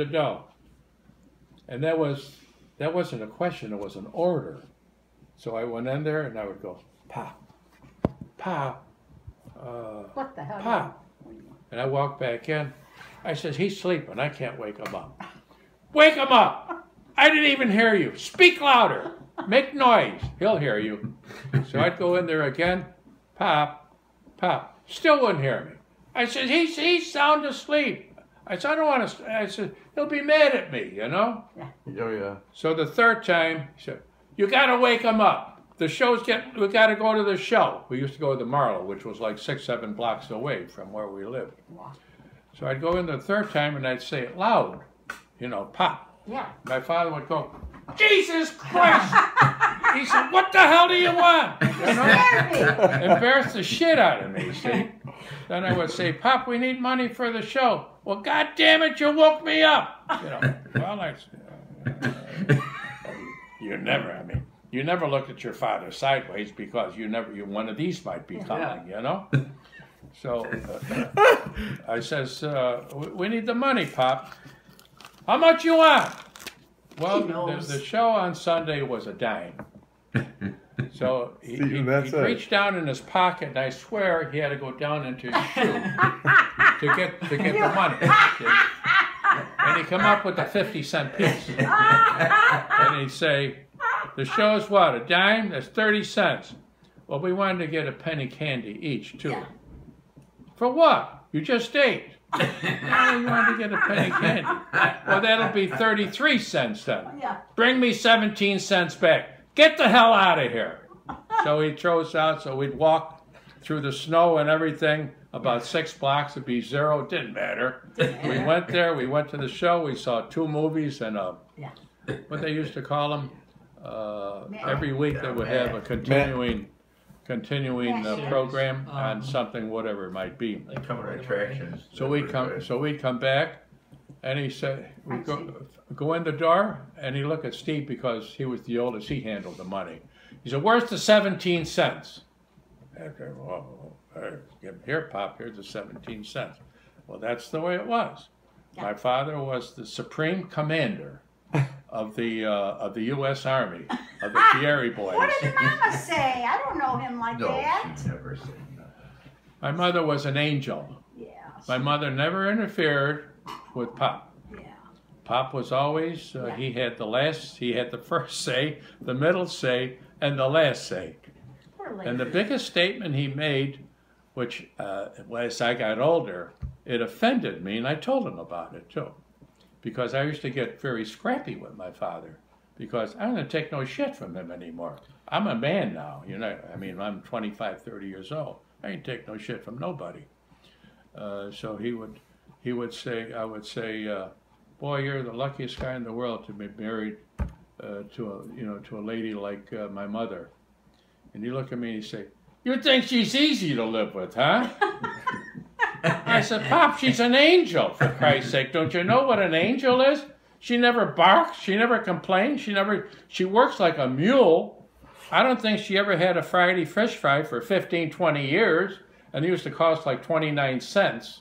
the dough. And that wasn't a question, it was an order. So I went in there and I would go, Pop, Pop, what the hell? Pop. And I walked back in. I says, he's sleeping, I can't wake him up. Wake him up! I didn't even hear you. Speak louder. Make noise. He'll hear you. So I'd go in there again. Pop, Pop. Still wouldn't hear me. I said, he's sound asleep. I said, I don't want to. I said, he'll be mad at me, you know? Oh, yeah. So the third time, he said, you got to wake him up. We got to go to the show. We used to go to the Marlow, which was like 6-7 blocks away from where we lived. So I'd go in the third time and I'd say it loud, you know, Pop. Yeah. My father would go, Jesus Christ! He said, what the hell do you want? You know? Embarrassed the shit out of me, see? Then I would say, Pop, we need money for the show. Well, God damn it, you woke me up. You know, well, you never looked at your father sideways because one of these might be coming, you know? So I says, we need the money, Pop. How much you want? Well, the show on Sunday was a dime. So he reached down in his pocket, and I swear he had to go down into his shoe to get the money. And he'd come up with a 50-cent piece. And he'd say, the show's what, a dime? That's 30 cents. Well, we wanted to get a penny candy each, too. Yeah. For what? You just ate. Oh, you wanted to get a penny candy. Well, that'll be 33 cents then. Yeah. Bring me 17 cents back. Get the hell out of here. So he throws out, so we'd walk through the snow and everything. About 6 blocks, it'd be zero, didn't matter. We went there, we went to the show, we saw 2 movies and what they used to call them, every week they would have a continuing program on something, whatever it might be. Like cover attractions. So we'd come back, and he said, we go in the door, and he looked at Steve because he was the oldest. He handled the money. He said, "Where's the 17 cents?" Okay, well, here, Pop. Here's the 17 cents. Well, that's the way it was. Yeah. My father was the supreme commander of the U.S. Army, of the Thierry Boys. What did Mama say? I don't know him like that. No, she never said that. My mother was an angel. Yeah. My mother never interfered with Pop. Yeah. Pop was always, he had the first say, the middle say, and the last say. And the biggest statement he made, which as I got older, it offended me, and I told him about it too. Because I used to get very scrappy with my father, because I don't take no shit from him anymore. I'm a man now, you know. I mean, I'm 25, 30 years old. I ain't take no shit from nobody. So he would say, I would say, boy, you're the luckiest guy in the world to be married to a lady like my mother. And he'd look at me and he'd say, you think she's easy to live with, huh? I said, Pop, she's an angel, for Christ's sake. Don't you know what an angel is? She never barks. She never complains. She works like a mule. I don't think she ever had a Friday fish fry for 15, 20 years. And it used to cost like 29 cents.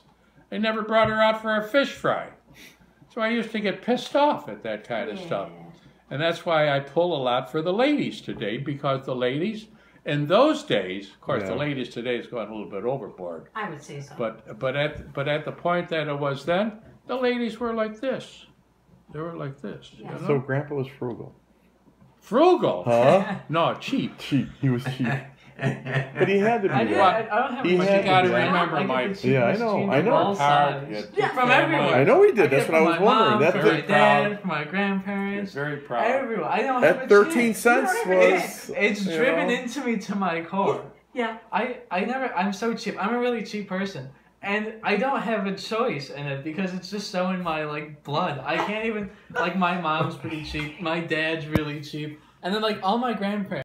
They never brought her out for a fish fry. So I used to get pissed off at that kind of stuff. And that's why I pull a lot for the ladies today, because the ladies, in those days, of course, the ladies today has gone a little bit overboard. I would say so. But at the point that it was then, the ladies were like this. They were like this. Yeah. You know? So Grandpa was frugal. Frugal? Huh? No, cheap. Cheap. He was cheap. But he had to be I don't have you got to remember, Mike. Yeah, I know. From everyone. I know he did. That's what I was wondering. That's from my dad, from my grandparents. He's very proud. Everyone. I don't that have 13 cents was. It's driven into me to my core. Yeah. I'm so cheap. I'm a really cheap person. And I don't have a choice in it because it's just so in my blood. I can't even my mom's pretty cheap. My dad's really cheap. And then all my grandparents